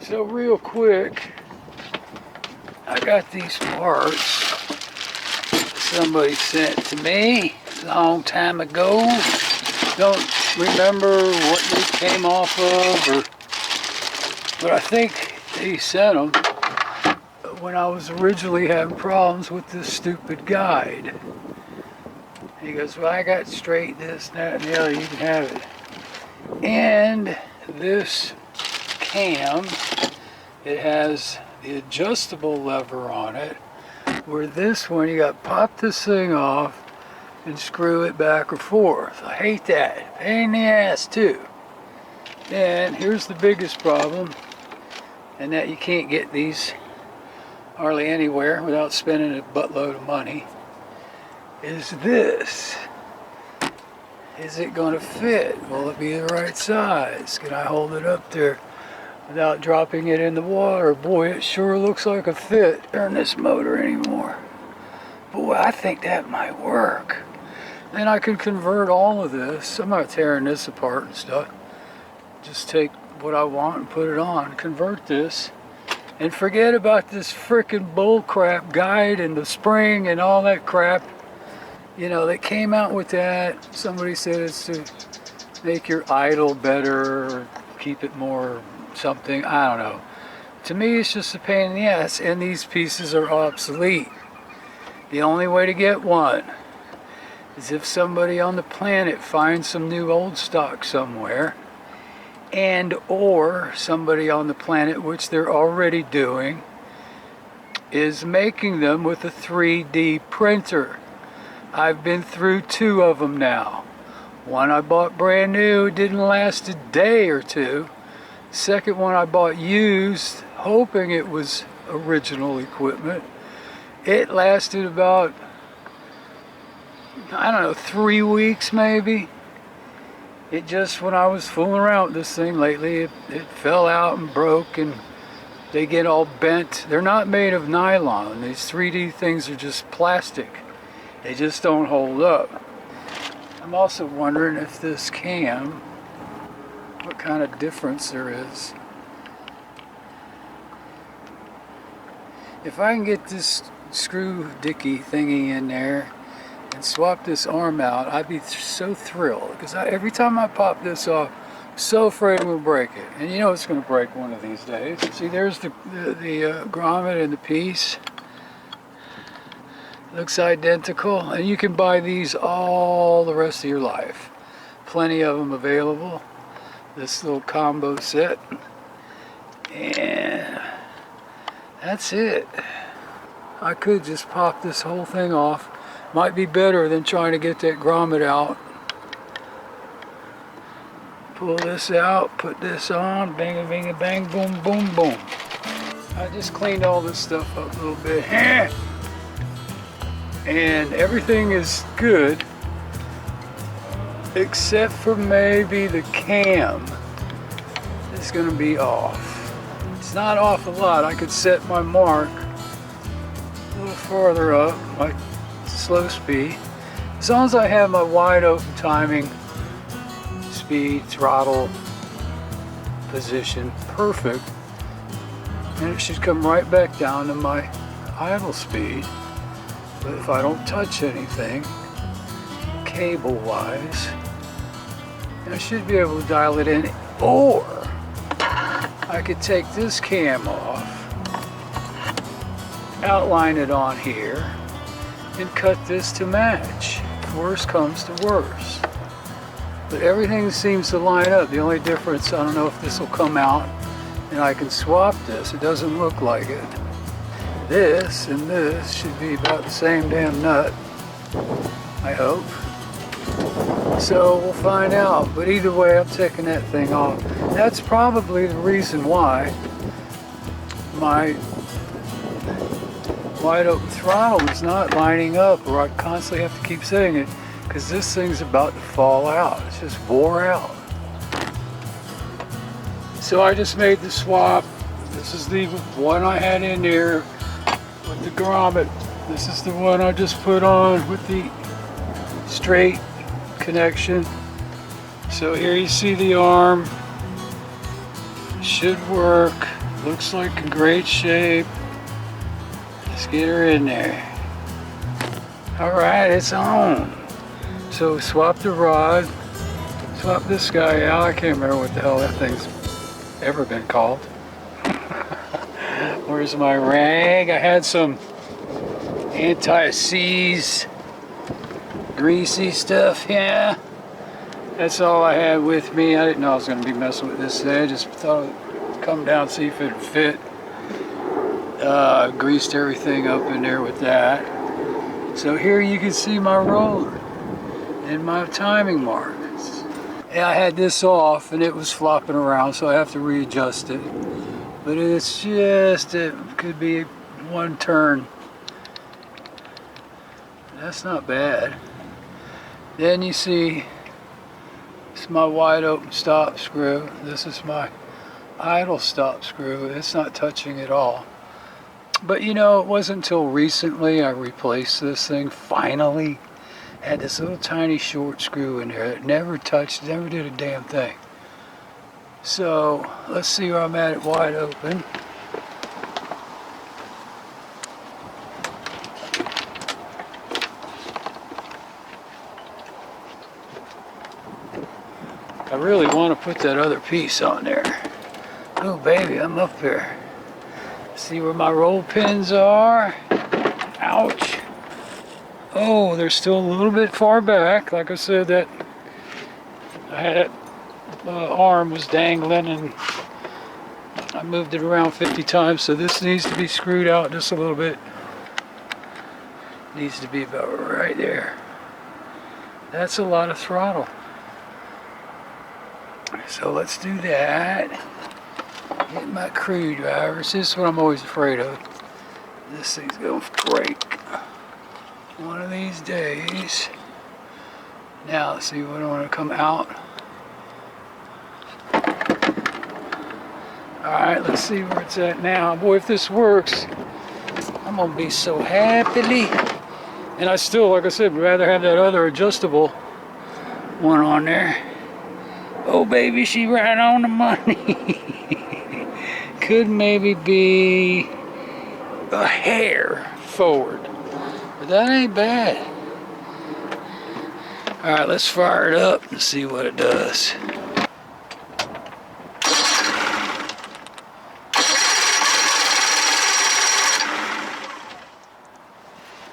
So real quick, I got these parts somebody sent to me a long time ago. Don't remember what they came off of, but I think they sent them when I was originally having problems with this stupid guide. He goes, well, I got straight this, that, and the other, you can have it. And this cam, it has the adjustable lever on it, where this one, you got to pop this thing off and screw it back or forth. I hate that. Pain in the ass, too. And here's the biggest problem, and that you can't get these hardly anywhere without spending a buttload of money, is this. Is it going to fit? Will it be the right size? Can I hold it up there without dropping it in the water? Boy, it sure looks like a fit. Turn this motor anymore. Boy, I think that might work. Then I can convert all of this. I'm not tearing this apart and stuff. Just take what I want and put it on. Convert this. And forget about this frickin' bullcrap guide and the spring and all that crap. You know, they came out with that. Somebody said it's to make your idle better or keep it more something. I don't know. To me, it's just a pain in the ass, and these pieces are obsolete. The only way to get one is if somebody on the planet finds some new old stock somewhere, and or somebody on the planet, which they're already doing, is making them with a 3D printer. I've been through 2 of them now. One I bought brand new, didn't last a day or 2. Second one I bought used, hoping it was original equipment. It lasted about, I don't know, 3 weeks maybe. It just, when I was fooling around with this thing lately, it fell out and broke, and they get all bent. They're not made of nylon. These 3D things are just plastic. They just don't hold up. I'm also wondering if this cam, what kind of difference there is. If I can get this screw dicky thingy in there and swap this arm out, I'd be so thrilled, because every time I pop this off, I'm so afraid I'm going to break it. And you know it's going to break one of these days. See, there's the grommet and the piece. Looks identical, and you can buy these all the rest of your life. Plenty of them available. This little combo set. And that's it. I could just pop this whole thing off. Might be better than trying to get that grommet out. Pull this out, put this on, bang a bang a bang, boom, boom, boom. I just cleaned all this stuff up a little bit. And everything is good, except for maybe the cam is going to be off. It's not off a lot. I could set my mark a little farther up, my slow speed. As long as I have my wide open timing, speed, throttle, position, perfect, and it should come right back down to my idle speed. But if I don't touch anything, cable-wise, I should be able to dial it in. Or I could take this cam off, outline it on here, and cut this to match. If worst comes to worst. But everything seems to line up. The only difference, I don't know if this will come out and I can swap this. It doesn't look like it. This and this should be about the same damn nut, I hope. So we'll find out. But either way, I'm taking that thing off. That's probably the reason why my wide open throttle is not lining up, or I constantly have to keep saying it, because this thing's about to fall out. It's just wore out. So I just made the swap. This is the one I had in there with the grommet. This is the one I just put on with the straight connection. So here you see the arm. Should work. Looks like in great shape. Let's get her in there. Alright, it's on. So swap the rod, swap this guy out. I can't remember what the hell that thing's ever been called. Where's my rag? I had some anti-seize greasy stuff, yeah. That's all I had with me. I didn't know I was going to be messing with this today. I just thought I'd come down, see if it'd fit. Greased everything up in there with that. So here you can see my roller and my timing marks. Yeah, I had this off and it was flopping around, so I have to readjust it. But it's just, it could be one turn. That's not bad. Then you see, it's my wide open stop screw. This is my idle stop screw. It's not touching at all. But you know, it wasn't until recently I replaced this thing, finally. Had this little tiny short screw in there that never touched, never did a damn thing. So, let's see where I'm at wide open. I really want to put that other piece on there. Oh baby, I'm up there. See where my roll pins are. Ouch. Oh, they're still a little bit far back. Like I said, that I had arm was dangling and I moved it around 50 times, so this needs to be screwed out just a little bit. Needs to be about right there. That's a lot of throttle. So let's do that. Get my screwdrivers. This is what I'm always afraid of. This thing's going to break one of these days. Now let's see what I want to come out. Alright, let's see where it's at now. Boy, if this works, I'm going to be so happily. And I still, like I said, would rather have that other adjustable one on there. Oh baby, she right on the money. Could maybe be a hair forward, but that ain't bad. Alright, let's fire it up and see what it does.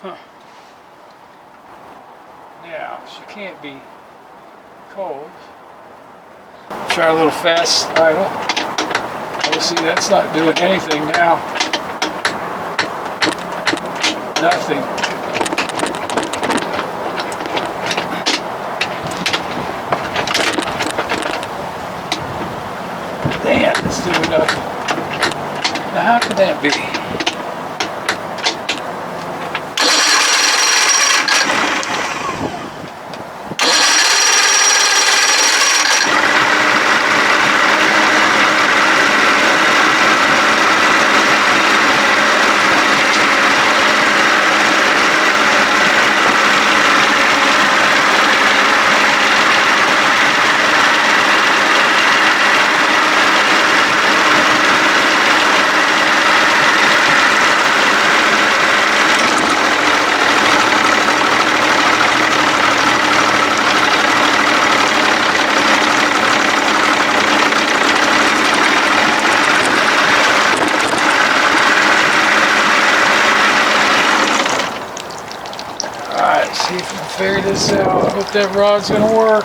Huh. Now, she can't be cold. Try a little fast idle. Oh, see, that's not doing anything now. Nothing. Damn, it's doing nothing. Now, how could that be? See if we can figure this out. I hope that rod's gonna work.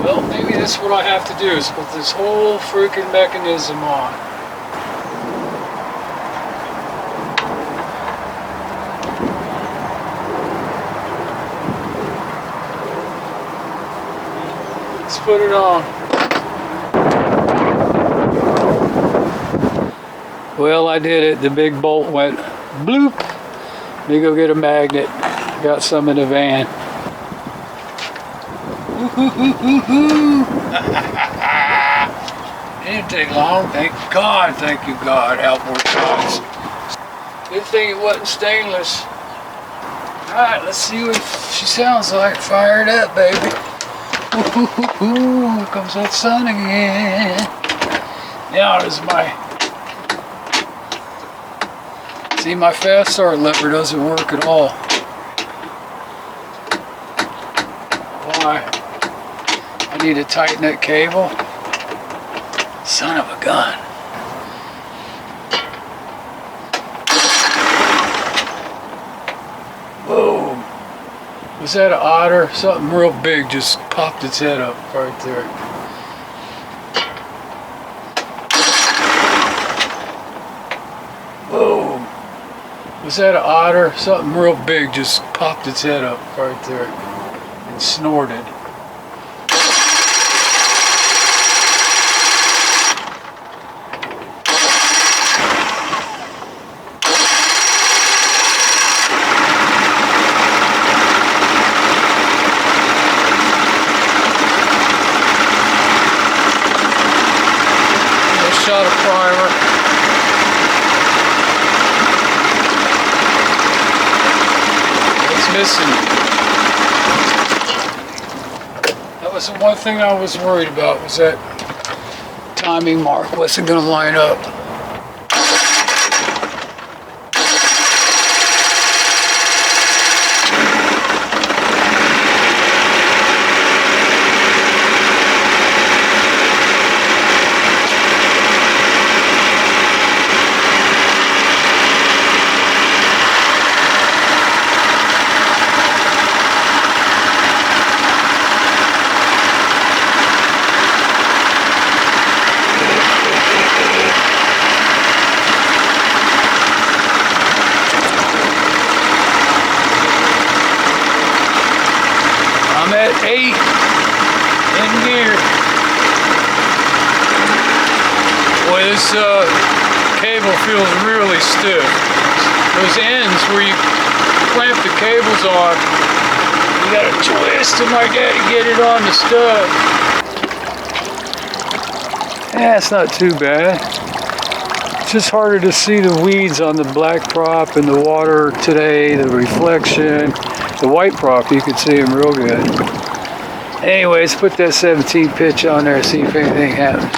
Well, maybe that's what I have to do, is put this whole freaking mechanism on. Let's put it on. Well, I did it. The big bolt went bloop. Let me go get a magnet. Got some in the van. It didn't take long. Thank God. Thank you, God. Outboard gods. Good thing it wasn't stainless. Alright, let's see what she sounds like. Fire it up, baby. Here comes that sun again. Now is see, my fast start lever doesn't work at all. Why? I need to tighten that cable. Son of a gun. Whoa. Was that an otter? Something real big just popped its head up right there. Whoa. Was that an otter? Something real big just popped its head up right there and snorted. Shot of primer. It's missing. That was the one thing I was worried about, was that timing mark wasn't going to line up. I'm at 8 in gear. Boy, this cable feels really stiff. Those ends where you clamp the cables on, you gotta twist them like that to get it on the stud. Yeah, it's not too bad. It's just harder to see the weeds on the black prop and the water today, the reflection. The white prop, you can see them real good. Anyways, put that 17 pitch on there, see if anything happens.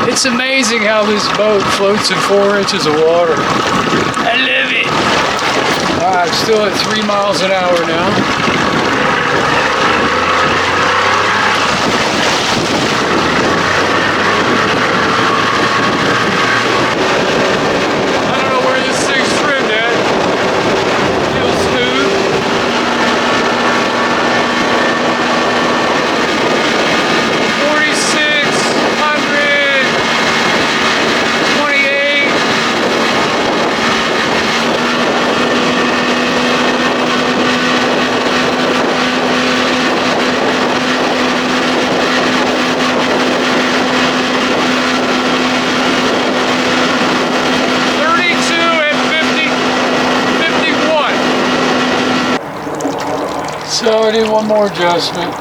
It's amazing how this boat floats in 4 inches of water. I love it. Alright, still at 3 miles an hour now. So I did one more adjustment.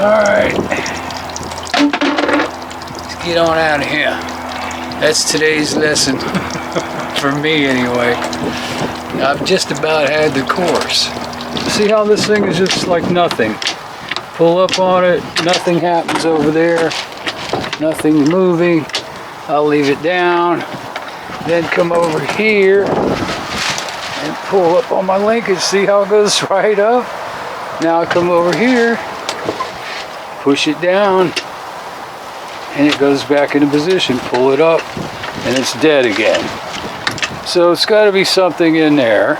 Alright, let's get on out of here. That's today's lesson, for me anyway. I've just about had the course. See how this thing is just like nothing. Pull up on it, nothing happens over there, nothing moving. I'll leave it down, then come over here and pull up on my linkage. See how it goes right up? Now I come over here, push it down, and it goes back into position. Pull it up, and it's dead again. So it's got to be something in there.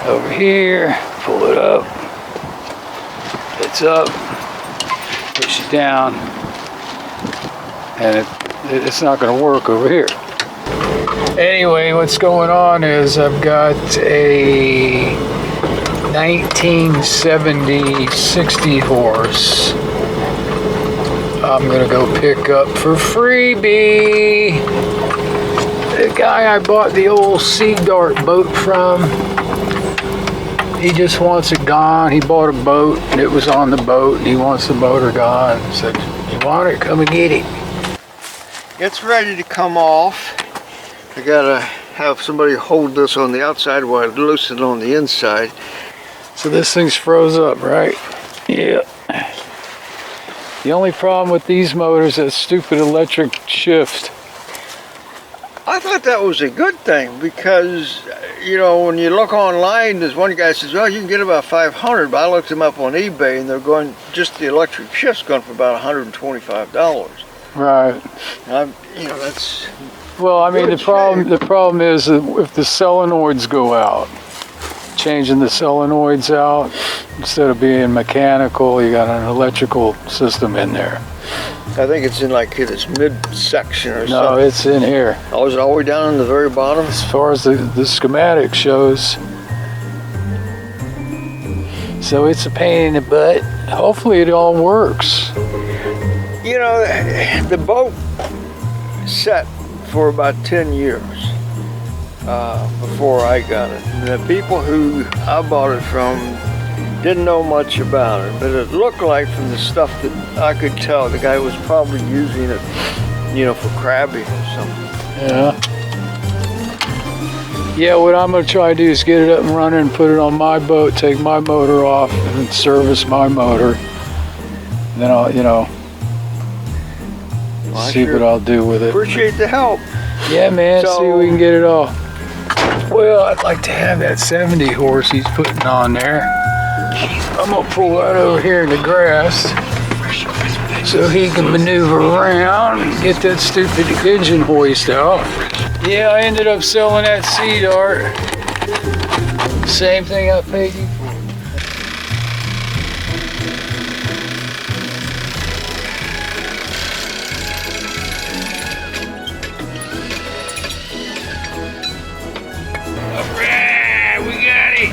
Over here, pull it up. It's up. Push it down, and it's not going to work over here. Anyway, what's going on is I've got a 1970 60 horse I'm gonna go pick up for freebie the guy I bought the old Sea Dart boat from. He just wants it gone. He bought a boat and it was on the boat and he wants the motor gone. I said, you want it? Come and get it. It's ready to come off. I gotta have somebody hold this on the outside while I loosen it on the inside. So this thing's froze up, right? Yeah. The only problem with these motors is that stupid electric shift. I thought that was a good thing because, you know, when you look online, there's one guy says, well, you can get about 500, but I looked them up on eBay and they're going, just the electric shift's going for about $125. Right. You know, that's... Well, I mean, the problem is that if the solenoids go out, changing the solenoids out, instead of being mechanical, you got an electrical system in there. I think it's in like this midsection or something. No, it's in here. Oh, is it all the way down in the very bottom? As far as the schematic shows. So it's a pain in the butt. Hopefully it all works. You know, the boat set for about 10 years before I got it. And the people who I bought it from didn't know much about it, but it looked like from the stuff that I could tell the guy was probably using it, you know, for crabbing or something. Yeah. Yeah, what I'm going to try to do is get it up and running and put it on my boat, take my motor off and service my motor. And then I'll, you know, see what I'll do with it. Appreciate the help. Yeah, man, see if we can get it off. Well, I'd like to have that 70 horse he's putting on there. I'm gonna pull that over here in the grass so he can maneuver around and get that stupid engine hoist out. Yeah, I ended up selling that Sea Dart. Same thing I paid you for. Alright, we got it.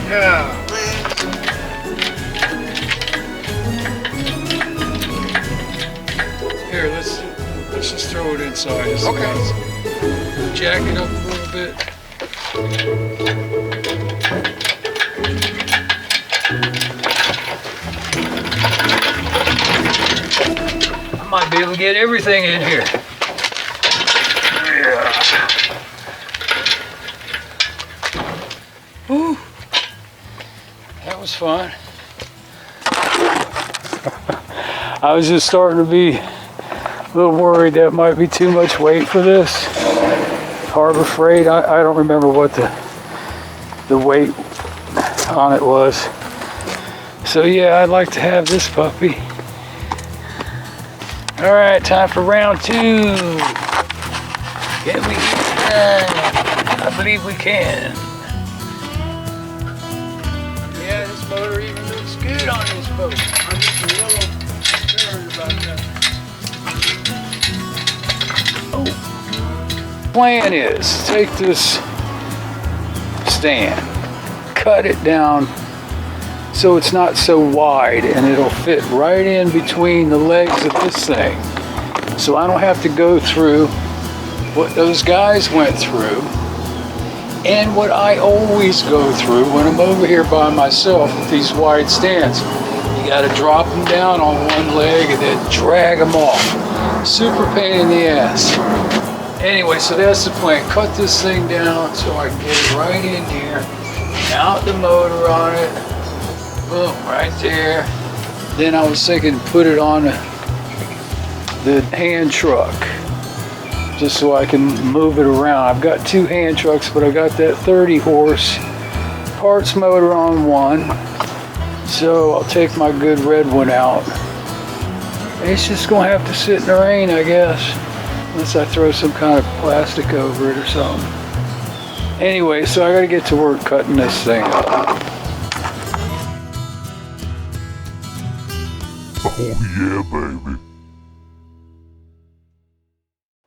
Here, let's just throw it inside. Okay. Jack it up a little bit. I might be able to get everything in here. Yeah. Whew. That was fun. I was just starting to be a little worried that might be too much weight for this. Harbor Freight, I don't remember what the weight on it was. So yeah, I'd like to have this puppy. All right, time for round 2. Can we get it done? I believe we can. Yeah, this motor even looks good on this boat. I'm just a little concerned about that. Plan is take this stand, cut it down so it's not so wide and it'll fit right in between the legs of this thing. So I don't have to go through what those guys went through and what I always go through when I'm over here by myself with these wide stands. You gotta drop them down on one leg and then drag them off. Super pain in the ass. Anyway, so that's the plan. Cut this thing down so I can get it right in here. Mount the motor on it. Boom, right there. Then I was thinking put it on the hand truck just so I can move it around. I've got 2 hand trucks, but I got that 30 horse parts motor on one. So I'll take my good red one out. It's just gonna have to sit in the rain, I guess. Unless I throw some kind of plastic over it or something. Anyway, so I gotta get to work cutting this thing up. Oh yeah, baby.